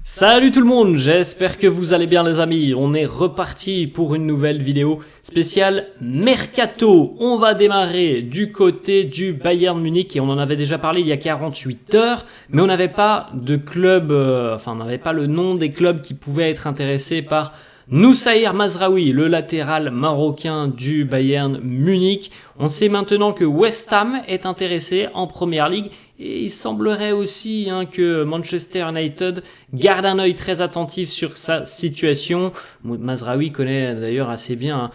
Salut tout le monde, j'espère que vous allez bien les amis. On est reparti pour une nouvelle vidéo spéciale Mercato. On va démarrer du côté du Bayern Munich et on en avait déjà parlé il y a 48 heures, mais on n'avait pas de club, on n'avait pas le nom des clubs qui pouvaient être intéressés par Noussair Mazraoui, le latéral marocain du Bayern Munich. On sait maintenant que West Ham est intéressé en Première Ligue et il semblerait aussi que Manchester United garde un œil très attentif sur sa situation. Mazraoui connaît d'ailleurs assez bien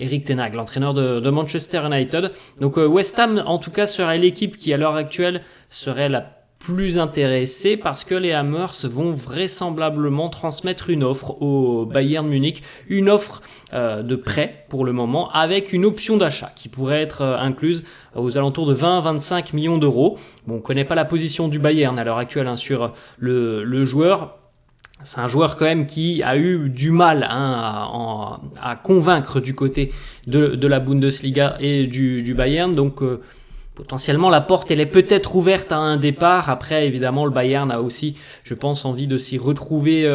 Erik ten Hag, l'entraîneur de Manchester United. Donc West Ham en tout cas serait l'équipe qui à l'heure actuelle serait la plus intéressés parce que les Hammers vont vraisemblablement transmettre une offre au Bayern Munich, une offre de prêt pour le moment avec une option d'achat qui pourrait être incluse aux alentours de 20-25 millions d'euros. Bon, on ne connaît pas la position du Bayern à l'heure actuelle sur le joueur. C'est un joueur quand même qui a eu du mal à convaincre du côté de la Bundesliga et du Bayern, donc potentiellement la porte elle est peut-être ouverte à un départ. Après évidemment le Bayern a aussi je pense envie de s'y retrouver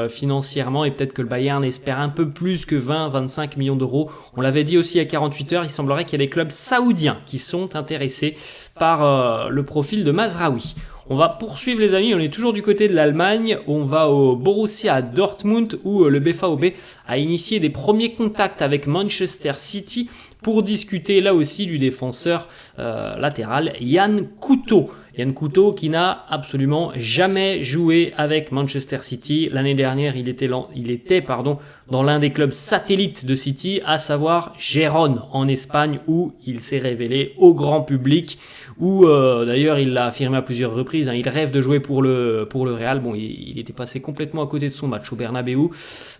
financièrement et peut-être que le Bayern espère un peu plus que 20-25 millions d'euros. On l'avait dit aussi à 48 heures, il semblerait qu'il y ait des clubs saoudiens qui sont intéressés par le profil de Mazraoui. On va poursuivre les amis, on est toujours du côté de l'Allemagne, on va au Borussia Dortmund où le BVB a initié des premiers contacts avec Manchester City pour discuter là aussi du défenseur latéral Yan Couto. Yan Couto qui n'a absolument jamais joué avec Manchester City. L'année dernière, il était dans l'un des clubs satellites de City, à savoir Gérone en Espagne, où il s'est révélé au grand public, où d'ailleurs il l'a affirmé à plusieurs reprises, il rêve de jouer pour le Real. Bon, il était passé complètement à côté de son match au Bernabeu.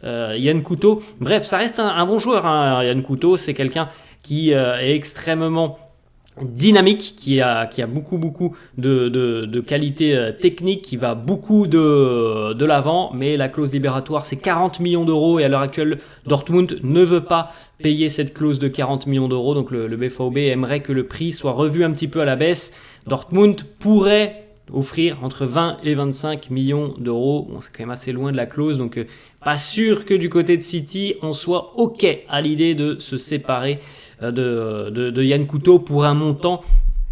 Yan Couto, bref, ça reste un bon joueur. Yan Couto, c'est quelqu'un qui est extrêmement dynamique, qui a beaucoup de qualités techniques, qui va beaucoup de l'avant, mais la clause libératoire c'est 40 millions d'euros et à l'heure actuelle Dortmund ne veut pas payer cette clause de 40 millions d'euros, donc le BVB aimerait que le prix soit revu un petit peu à la baisse. Dortmund pourrait offrir entre 20 et 25 millions d'euros. Bon, c'est quand même assez loin de la clause, donc pas sûr que du côté de City, on soit OK à l'idée de se séparer de Yan Couto pour un montant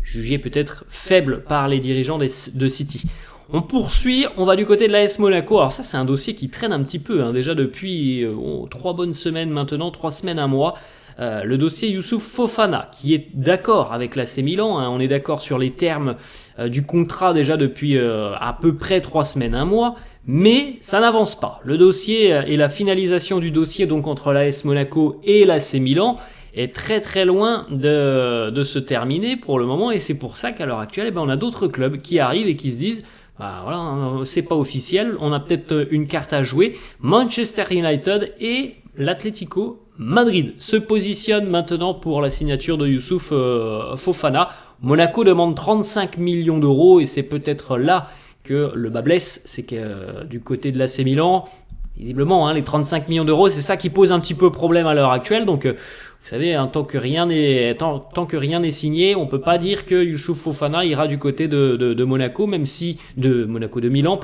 jugé peut-être faible par les dirigeants de City. On poursuit, on va du côté de l'AS Monaco. Alors ça, c'est un dossier qui traîne un petit peu, déjà depuis 3 bonnes semaines maintenant, 3 semaines, 1 mois. Le dossier Youssouf Fofana, qui est d'accord avec l'AC Milan, on est d'accord sur les termes du contrat déjà depuis à peu près 3 semaines, 1 mois, mais ça n'avance pas. Le dossier et la finalisation du dossier donc entre l'AS Monaco et l'AC Milan est très loin de se terminer pour le moment, et c'est pour ça qu'à l'heure actuelle, on a d'autres clubs qui arrivent et qui se disent c'est pas officiel, on a peut-être une carte à jouer. Manchester United et l'Atlético Madrid se positionnent maintenant pour la signature de Youssouf Fofana. Monaco demande 35 millions d'euros et c'est peut-être là que le bas blesse, c'est que du côté de l'AC Milan, visiblement, les 35 millions d'euros, c'est ça qui pose un petit peu problème à l'heure actuelle. Donc, vous savez, tant que rien n'est signé, on peut pas dire que Youssouf Fofana ira du côté de Monaco, de Milan,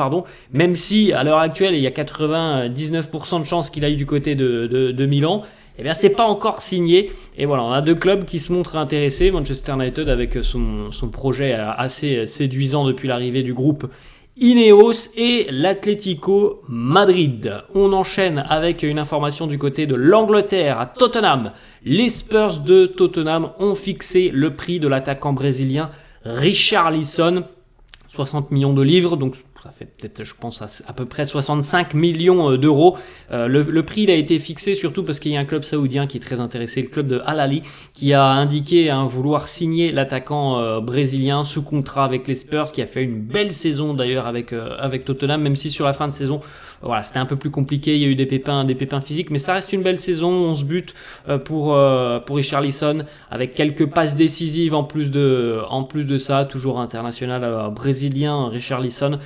même si à l'heure actuelle il y a 99% de chances qu'il aille du côté de Milan. Eh bien, c'est pas encore signé. Et voilà, on a 2 clubs qui se montrent intéressés. Manchester United avec son projet assez séduisant depuis l'arrivée du groupe Ineos et l'Atlético Madrid. On enchaîne avec une information du côté de l'Angleterre à Tottenham. Les Spurs de Tottenham ont fixé le prix de l'attaquant brésilien Richarlison, 60 millions de livres, donc ça fait peut-être, je pense, à peu près 65 millions d'euros. Le prix il a été fixé surtout parce qu'il y a un club saoudien qui est très intéressé, le club de Al Ahly, qui a indiqué vouloir signer l'attaquant brésilien sous contrat avec les Spurs, qui a fait une belle saison d'ailleurs avec Tottenham, même si sur la fin de saison, c'était un peu plus compliqué, il y a eu des pépins physiques, mais ça reste une belle saison, 11 buts pour Richarlison, avec quelques passes décisives en plus de ça, toujours international brésilien Richarlison.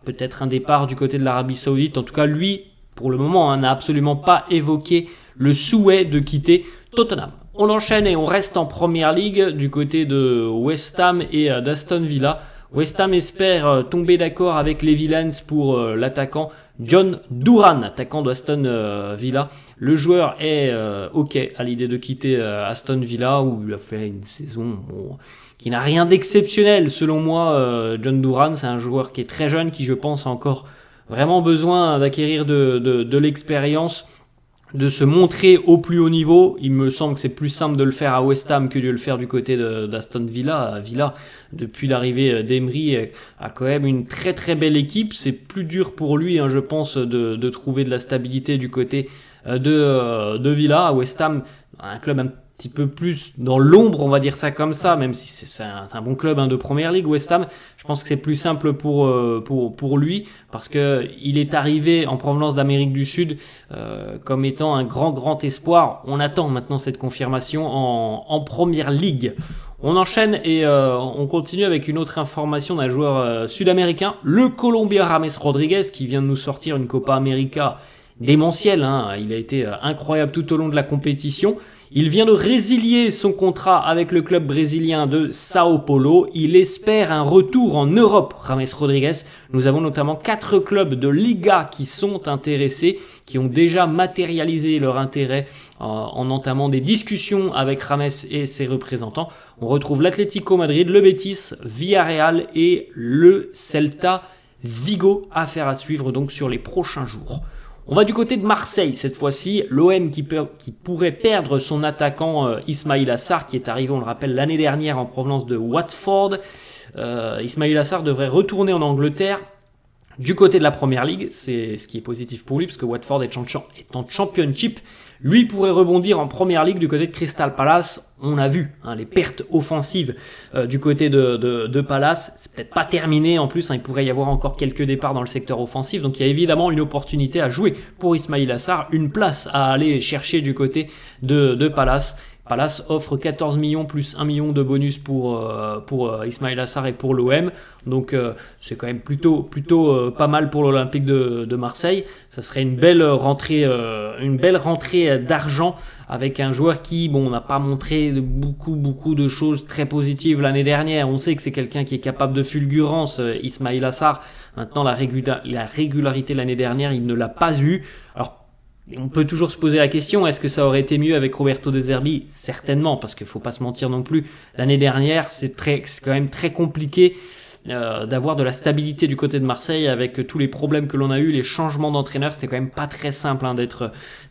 Peut-être un départ du côté de l'Arabie Saoudite. En tout cas, lui, pour le moment, n'a absolument pas évoqué le souhait de quitter Tottenham. On enchaîne et on reste en Première Ligue du côté de West Ham et d'Aston Villa. West Ham espère tomber d'accord avec les Villains pour l'attaquant John Duran, attaquant d'Aston Villa. Le joueur est OK à l'idée de quitter Aston Villa, où il a fait une saison qui n'a rien d'exceptionnel selon moi. John Duran, c'est un joueur qui est très jeune, qui je pense a encore vraiment besoin d'acquérir de l'expérience, de se montrer au plus haut niveau. Il me semble que c'est plus simple de le faire à West Ham que de le faire du côté d'Aston Villa. Villa, depuis l'arrivée d'Emery, a quand même une très très belle équipe. C'est plus dur pour lui, je pense, de trouver de la stabilité du côté de Villa. À West Ham, un club un petit peu plus dans l'ombre, on va dire ça comme ça, même si c'est un bon club de Première Ligue, West Ham. Je pense que c'est plus simple pour lui, parce que il est arrivé en provenance d'Amérique du Sud comme étant un grand espoir. On attend maintenant cette confirmation en Première Ligue. On enchaîne et on continue avec une autre information d'un joueur sud-américain, le Colombien James Rodriguez, qui vient de nous sortir une Copa América démentielle. Il a été incroyable tout au long de la compétition. Il vient de résilier son contrat avec le club brésilien de Sao Paulo. Il espère un retour en Europe, James Rodriguez. Nous avons notamment 4 clubs de Liga qui sont intéressés, qui ont déjà matérialisé leur intérêt en entamant des discussions avec James et ses représentants. On retrouve l'Atlético Madrid, le Betis, Villarreal et le Celta Vigo. Affaire à suivre donc sur les prochains jours. On va du côté de Marseille cette fois-ci, l'OM qui pourrait perdre son attaquant Ismaïla Sarr, qui est arrivé, on le rappelle, l'année dernière en provenance de Watford. Ismaïla Sarr devrait retourner en Angleterre du côté de la Première Ligue, c'est ce qui est positif pour lui, parce que Watford est en Championship. Lui pourrait rebondir en Première Ligue du côté de Crystal Palace. On a vu les pertes offensives du côté de Palace. C'est peut-être pas terminé en plus. Il pourrait y avoir encore quelques départs dans le secteur offensif. Donc il y a évidemment une opportunité à jouer pour Ismaïla Sarr. Une place à aller chercher du côté de Palace. Palace offre 14 millions plus 1 million de bonus pour Ismaïla Sarr et pour l'OM. Donc c'est quand même plutôt pas mal pour l'Olympique de Marseille. Ça serait une belle rentrée d'argent avec un joueur qui n'a pas montré beaucoup de choses très positives l'année dernière. On sait que c'est quelqu'un qui est capable de fulgurance, Ismaïla Sarr. Maintenant la régularité l'année dernière, il ne l'a pas eu. Alors on peut toujours se poser la question, est-ce que ça aurait été mieux avec Roberto De Zerbi ? Certainement, parce qu'il faut pas se mentir non plus. L'année dernière, c'est quand même très compliqué d'avoir de la stabilité du côté de Marseille avec tous les problèmes que l'on a eu, les changements d'entraîneur. C'était quand même pas très simple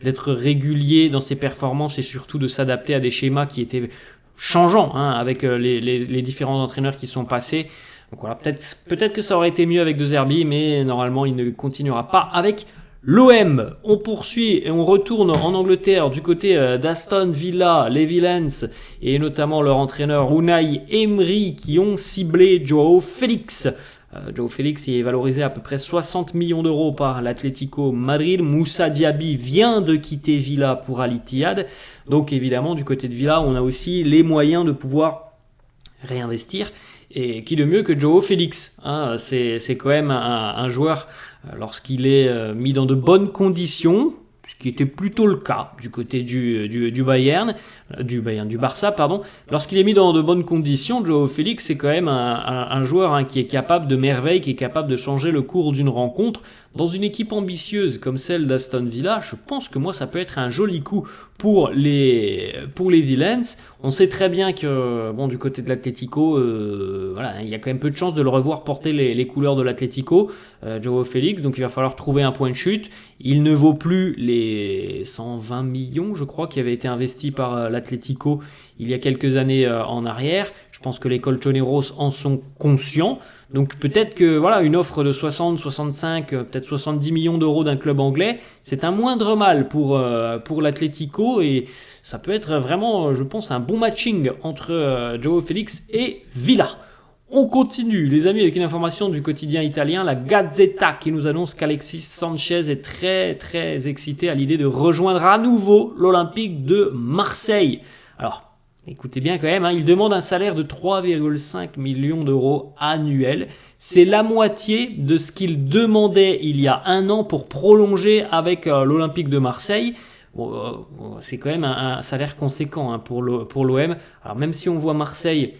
d'être régulier dans ses performances et surtout de s'adapter à des schémas qui étaient changeants avec les différents entraîneurs qui sont passés. Donc voilà, peut-être que ça aurait été mieux avec De Zerbi, mais normalement il ne continuera pas avec l'OM. On poursuit et on retourne en Angleterre du côté d'Aston Villa, les Villains et notamment leur entraîneur Unai Emery qui ont ciblé Joao Félix. Joao Félix est valorisé à peu près 60 millions d'euros par l'Atlético Madrid. Moussa Diaby vient de quitter Villa pour Al Ittihad. Donc évidemment du côté de Villa on a aussi les moyens de pouvoir réinvestir. Et qui de mieux que Joao Félix, c'est quand même un joueur, lorsqu'il est mis dans de bonnes conditions, ce qui était plutôt le cas du côté du Barça, pardon. Lorsqu'il est mis dans de bonnes conditions, Joao Félix, c'est quand même un joueur qui est capable de merveille, qui est capable de changer le cours d'une rencontre. Dans une équipe ambitieuse comme celle d'Aston Villa, je pense que moi ça peut être un joli coup pour les Villains. On sait très bien que du côté de l'Atlético, il y a quand même peu de chances de le revoir porter les couleurs de l'Atlético, Joao Félix, donc il va falloir trouver un point de chute. Il ne vaut plus les 120 millions, je crois, qui avaient été investis par l'Atlético il y a quelques années en arrière. Je pense que les Colchoneros en sont conscients. Donc peut-être que une offre de 60, 65, peut-être 70 millions d'euros d'un club anglais, c'est un moindre mal pour l'Atlético et ça peut être vraiment, je pense, un bon matching entre Joao Félix et Villa. On continue, les amis, avec une information du quotidien italien, la Gazzetta, qui nous annonce qu'Alexis Sanchez est très très excité à l'idée de rejoindre à nouveau l'Olympique de Marseille. Alors, écoutez bien quand même, il demande un salaire de 3,5 millions d'euros annuels. C'est la moitié de ce qu'il demandait il y a un an pour prolonger avec l'Olympique de Marseille. C'est quand même un salaire conséquent pour l'OM. Alors même si on voit Marseille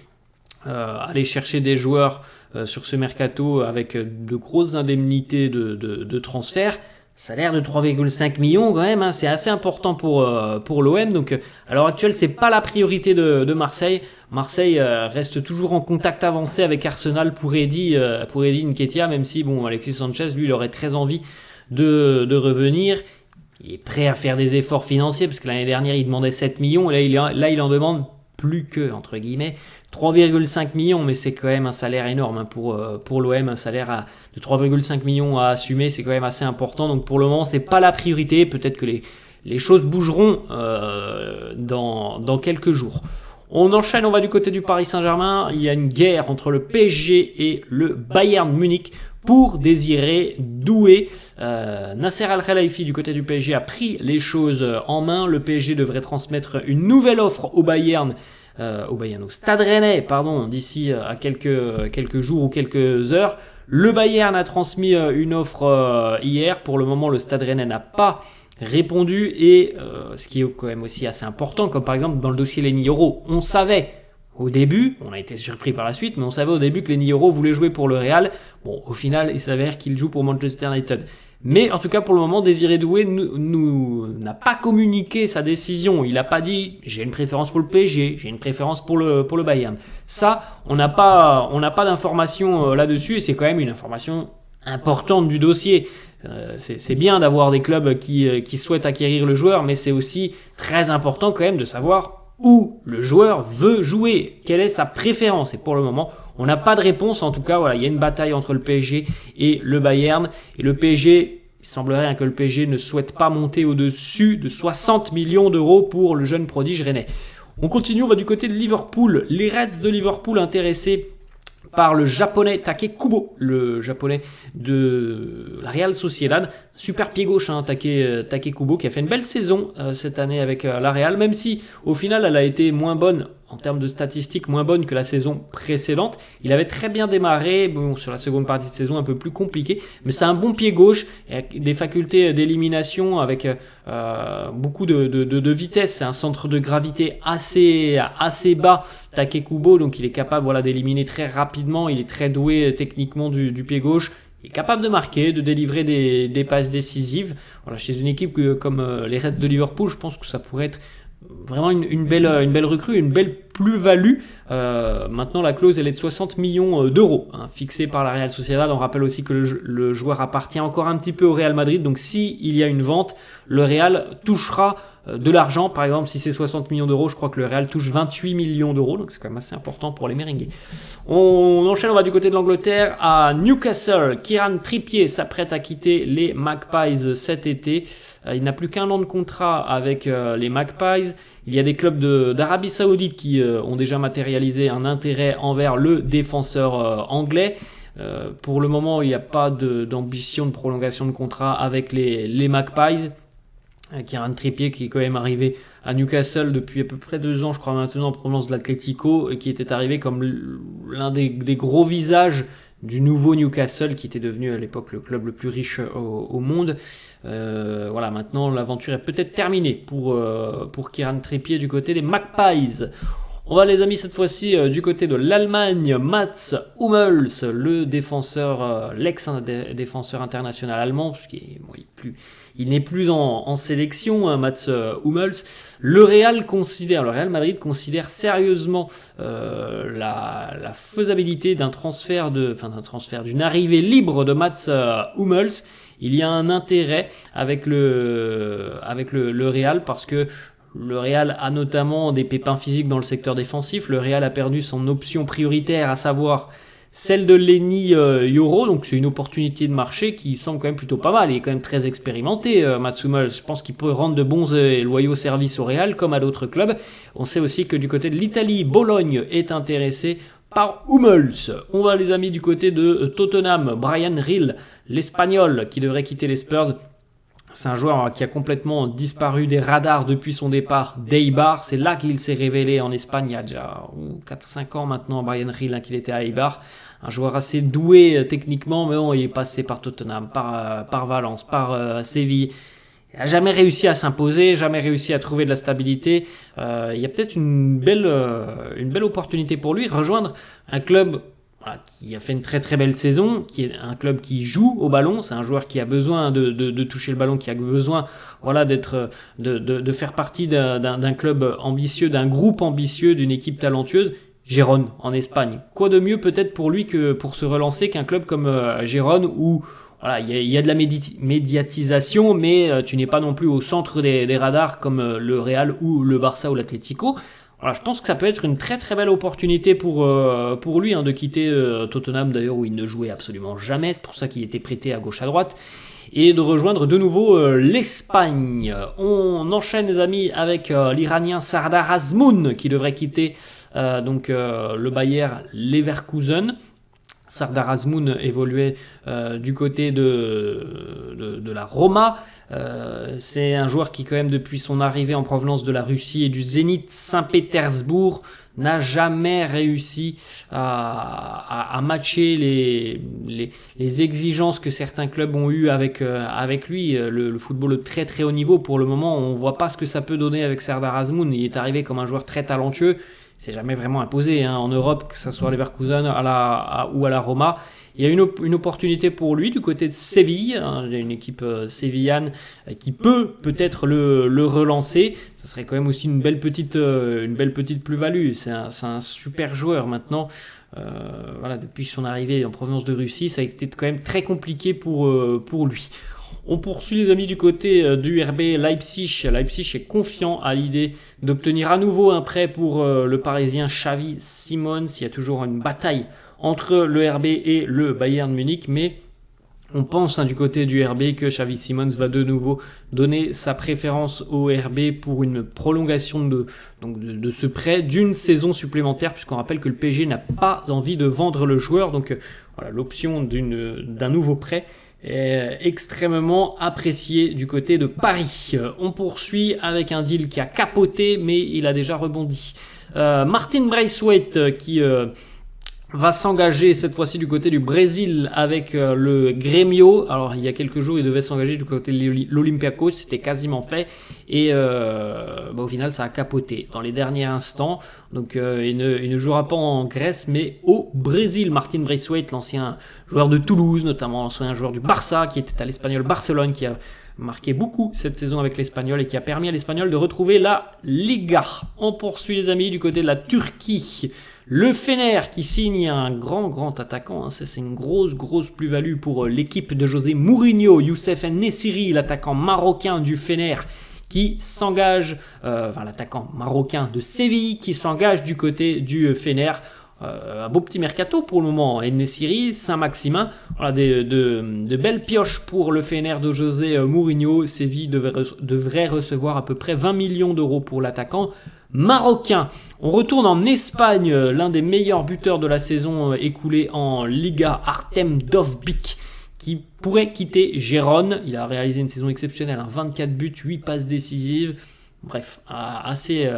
aller chercher des joueurs sur ce mercato avec de grosses indemnités de transfert. Salaire de 3,5 millions quand même, hein, c'est assez important pour l'OM. Donc à l'heure actuelle, c'est pas la priorité de Marseille. Marseille reste toujours en contact avancé avec Arsenal pour Eddy Nketiah, même si bon, Alexis Sanchez, lui, il aurait très envie de revenir. Il est prêt à faire des efforts financiers parce que l'année dernière, il demandait 7 millions et là, il en demande plus que, entre guillemets, 3,5 millions, mais c'est quand même un salaire énorme hein, pour l'OM, un salaire de 3,5 millions à assumer, c'est quand même assez important. Donc pour le moment, c'est pas la priorité. Peut-être que les choses bougeront dans quelques jours. On enchaîne, on va du côté du Paris Saint-Germain. Il y a une guerre entre le PSG et le Bayern Munich pour Désiré Doué. Nasser Al-Khelaifi du côté du PSG a pris les choses en main. Le PSG devrait transmettre une nouvelle offre au Stade Rennais, d'ici à quelques jours ou quelques heures. Le Bayern a transmis une offre hier. Pour le moment, le Stade Rennais n'a pas répondu et ce qui est quand même aussi assez important, comme par exemple dans le dossier Lenny Yoro, on savait au début, on a été surpris par la suite, mais on savait au début que Lenny Yoro voulait jouer pour le Real. Bon, au final, il s'avère qu'il joue pour Manchester United. Mais en tout cas, pour le moment, Désiré Doué n'a pas communiqué sa décision. Il n'a pas dit « j'ai une préférence pour le PSG, j'ai une préférence pour le Bayern ». Ça, on n'a pas d'informations là-dessus et c'est quand même une information importante du dossier. C'est bien d'avoir des clubs qui souhaitent acquérir le joueur, mais c'est aussi très important quand même de savoir où le joueur veut jouer, quelle est sa préférence. Et pour le moment, on n'a pas de réponse. En tout cas, voilà, il y a une bataille entre le PSG et le Bayern. Et le PSG, il semblerait que le PSG ne souhaite pas monter au-dessus de 60 millions d'euros pour le jeune prodige rennais. On continue, on va du côté de Liverpool. Les Reds de Liverpool intéressés par le japonais Take Kubo, le japonais de la Real Sociedad. Super pied gauche, hein, Take Kubo, qui a fait une belle saison cette année avec la Real, même si au final elle a été moins bonne en termes de statistiques, moins bonne que la saison précédente. Il avait très bien démarré, bon, sur la seconde partie de saison un peu plus compliqué, mais c'est un bon pied gauche, des facultés d'élimination avec beaucoup de vitesse, c'est un centre de gravité assez bas, Take Kubo, donc il est capable d'éliminer très rapidement, il est très doué techniquement du pied gauche. Il est capable de marquer, de délivrer des passes décisives. Voilà, chez une équipe comme les Reds de Liverpool, je pense que ça pourrait être vraiment une belle recrue, une belle plus-value. Maintenant, la clause elle est de 60 millions d'euros, hein, fixée par la Real Sociedad. On rappelle aussi que le joueur appartient encore un petit peu au Real Madrid. Donc, s'il y a une vente, le Real touchera de l'argent. Par exemple, si c'est 60 millions d'euros, je crois que le Real touche 28 millions d'euros. Donc, c'est quand même assez important pour les merengues. On enchaîne, on va du côté de l'Angleterre à Newcastle. Kieran Trippier s'apprête à quitter les Magpies cet été. Il n'a plus qu'un an de contrat avec les Magpies. Il y a des clubs d'Arabie Saoudite qui ont déjà matérialisé un intérêt envers le défenseur anglais. Pour le moment, il n'y a pas d'ambition de prolongation de contrat avec les Magpies. Kieran Trippier qui est quand même arrivé à Newcastle depuis à peu près 2 ans, je crois maintenant, en provenance de l'Atlético, et qui était arrivé comme l'un des gros visages du nouveau Newcastle, qui était devenu à l'époque le club le plus riche au monde. Voilà, maintenant l'aventure est peut-être terminée pour Kieran Trippier du côté des Magpies. On va, les amis, cette fois-ci du côté de l'Allemagne. Mats Hummels, le défenseur, l'ex-défenseur international allemand, puisqu'il il n'est plus en sélection, hein, Mats Hummels. Le Real Madrid considère sérieusement la faisabilité d'une arrivée libre de Mats Hummels. Il y a un intérêt avec le Real parce que le Real a notamment des pépins physiques dans le secteur défensif. Le Real a perdu son option prioritaire, à savoir celle de Lenny Yoro. Donc c'est une opportunité de marché qui semble quand même plutôt pas mal. Il est quand même très expérimenté, Mats Hummels. Je pense qu'il peut rendre de bons et loyaux services au Real, comme à d'autres clubs. On sait aussi que du côté de l'Italie, Bologne est intéressé par Hummels. On va, les amis, du côté de Tottenham. Brian Hill, l'Espagnol, qui devrait quitter les Spurs. C'est un joueur qui a complètement disparu des radars depuis son départ d'Eibar. C'est là qu'il s'est révélé en Espagne, il y a déjà 4-5 ans maintenant, Brian Hill, qu'il était à Eibar. Un joueur assez doué techniquement, mais bon, il est passé par Tottenham, par Valence, par Séville. Il n'a jamais réussi à s'imposer, jamais réussi à trouver de la stabilité. Il y a peut-être une belle opportunité pour lui, rejoindre un club qui a fait une très très belle saison, qui est un club qui joue au ballon. C'est un joueur qui a besoin de toucher le ballon, qui a besoin de faire partie d'un club ambitieux, d'un groupe ambitieux, d'une équipe talentueuse. Gérone en Espagne. Quoi de mieux peut-être pour lui que pour se relancer qu'un club comme Gérone où il y a de la médiatisation, mais tu n'es pas non plus au centre des radars comme le Real ou le Barça ou l'Atlético. Je pense que ça peut être une très très belle opportunité pour lui de quitter Tottenham d'ailleurs où il ne jouait absolument jamais, c'est pour ça qu'il était prêté à gauche à droite, et de rejoindre de nouveau l'Espagne. On enchaîne les amis avec l'Iranien Sardar Azmoun qui devrait quitter le Bayer Leverkusen. Sardar Azmoun évoluait du côté de la Roma. C'est un joueur qui quand même depuis son arrivée en provenance de la Russie et du Zénith Saint-Pétersbourg n'a jamais réussi à matcher les exigences que certains clubs ont eues avec lui. Le football de très très haut niveau, pour le moment, on ne voit pas ce que ça peut donner avec Sardar Azmoun. Il est arrivé comme un joueur très talentueux. Il s'est jamais vraiment imposé en Europe, que ce soit à Leverkusen ou à la Roma. Il y a une opportunité pour lui du côté de Séville, il y a une équipe sévillane qui peut-être le relancer. Ça serait quand même aussi une belle petite plus-value. C'est un super joueur maintenant. Depuis son arrivée en provenance de Russie, ça a été quand même très compliqué pour lui. On poursuit les amis du côté du RB Leipzig. Leipzig est confiant à l'idée d'obtenir à nouveau un prêt pour le Parisien Xavi Simons. Il y a toujours une bataille entre le RB et le Bayern Munich, mais on pense du côté du RB que Xavi Simons va de nouveau donner sa préférence au RB pour une prolongation de ce prêt d'une saison supplémentaire, puisqu'on rappelle que le PSG n'a pas envie de vendre le joueur. Donc l'option d'un nouveau prêt est extrêmement apprécié du côté de Paris. On poursuit avec un deal qui a capoté, mais il a déjà rebondi. Martin Braithwaite qui va s'engager cette fois-ci du côté du Brésil avec le Grêmio. Alors il y a quelques jours il devait s'engager du côté de l'Olympiakos, c'était quasiment fait et au final ça a capoté dans les derniers instants. Donc il ne jouera pas en Grèce mais au Brésil. Martin Braithwaite, l'ancien joueur de Toulouse, notamment l'ancien joueur du Barça qui était à l'Espagnol Barcelone, qui a marqué beaucoup cette saison avec l'Espagnol et qui a permis à l'Espagnol de retrouver la Liga. On poursuit les amis du côté de la Turquie. Le Fener qui signe un grand attaquant, c'est une grosse plus-value pour l'équipe de José Mourinho. Youssef En-Nesyri, l'attaquant marocain du Fener qui s'engage, l'attaquant marocain de Séville qui s'engage du côté du Fener. Un beau petit mercato pour le moment. En-Nesyri, Saint-Maximin, de belles pioches pour le Fener de José Mourinho. Séville devrait recevoir à peu près 20 millions d'euros pour l'attaquant marocain. On retourne en Espagne, l'un des meilleurs buteurs de la saison écoulée en Liga, Artem Dovbyk, qui pourrait quitter Gérone. Il a réalisé une saison exceptionnelle, 24 buts, 8 passes décisives. Bref, assez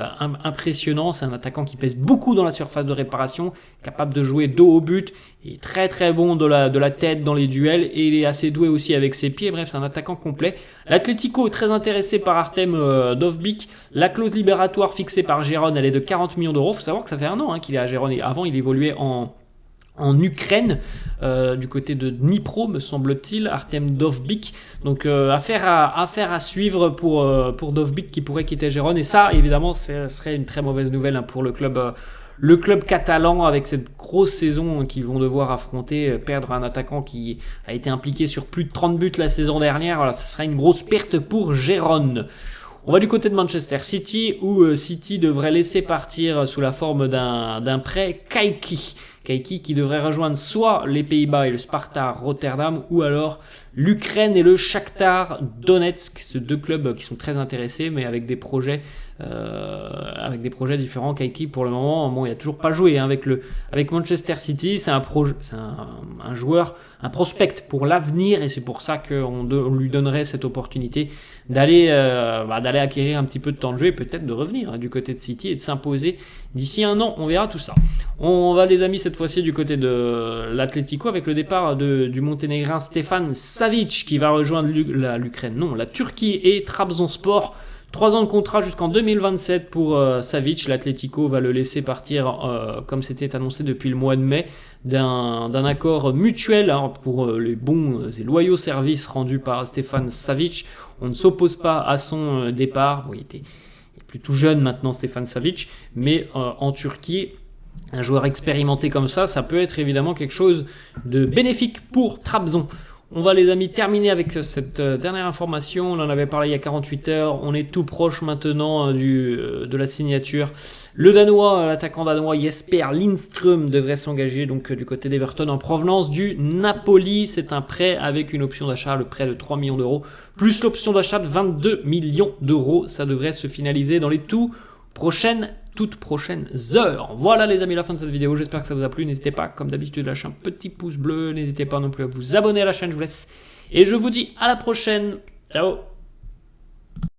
impressionnant. C'est un attaquant qui pèse beaucoup dans la surface de réparation, capable de jouer dos au but. Il est très bon de la tête dans les duels et il est assez doué aussi avec ses pieds. Bref, c'est un attaquant complet. L'Atlético est très intéressé par Artem Dovbyk. La clause libératoire fixée par Gérone, elle est de 40 millions d'euros. Il faut savoir que ça fait un an qu'il est à Gérone. Avant, il évoluait en Ukraine, du côté de Dnipro, me semble-t-il, Artem Dovbyk. Donc affaire à suivre pour Dovbyk qui pourrait quitter Gérone. Et ça, évidemment, ce serait une très mauvaise nouvelle pour le club catalan, avec cette grosse saison qu'ils vont devoir affronter. Perdre un attaquant qui a été impliqué sur plus de 30 buts la saison dernière, voilà, ce sera une grosse perte pour Gérone. On va du côté de Manchester City, où City devrait laisser partir sous la forme d'un prêt Kayki qui devrait rejoindre soit les Pays-Bas et le Sparta Rotterdam, ou alors l'Ukraine et le Shakhtar Donetsk. Ces deux clubs qui sont très intéressés, mais avec des projets différents. Kayki, pour le moment, il n'a toujours pas joué avec Manchester City. C'est un joueur, un prospect pour l'avenir, et c'est pour ça qu'on lui donnerait cette opportunité d'aller acquérir un petit peu de temps de jeu et peut-être de revenir du côté de City et de s'imposer D'ici un an, on verra tout ça. On va les amis cette fois-ci du côté de l'Atlético avec le départ du Monténégrin Stefan Savic qui va rejoindre l'Ukraine, non, la Turquie et Trabzonspor. 3 ans de contrat jusqu'en 2027 pour Savic. L'Atlético va le laisser partir comme c'était annoncé depuis le mois de mai d'un accord mutuel pour les bons et loyaux services rendus par Stefan Savic. On ne s'oppose pas à son départ. Bon, il est plutôt jeune maintenant Stefan Savic, mais en Turquie, un joueur expérimenté comme ça peut être évidemment quelque chose de bénéfique pour Trabzon. On va les amis terminer avec cette dernière information, on en avait parlé il y a 48 heures, on est tout proche maintenant de la signature. Le Danois, l'attaquant danois Jesper Lindström devrait s'engager donc du côté d'Everton en provenance du Napoli. C'est un prêt avec une option d'achat, le prêt de 3 millions d'euros, plus l'option d'achat de 22 millions d'euros. Ça devrait se finaliser dans les toutes prochaines heures. Voilà les amis, la fin de cette vidéo, j'espère que ça vous a plu. N'hésitez pas, comme d'habitude, à lâcher un petit pouce bleu. N'hésitez pas non plus à vous abonner à la chaîne, je vous laisse. Et je vous dis à la prochaine. Ciao.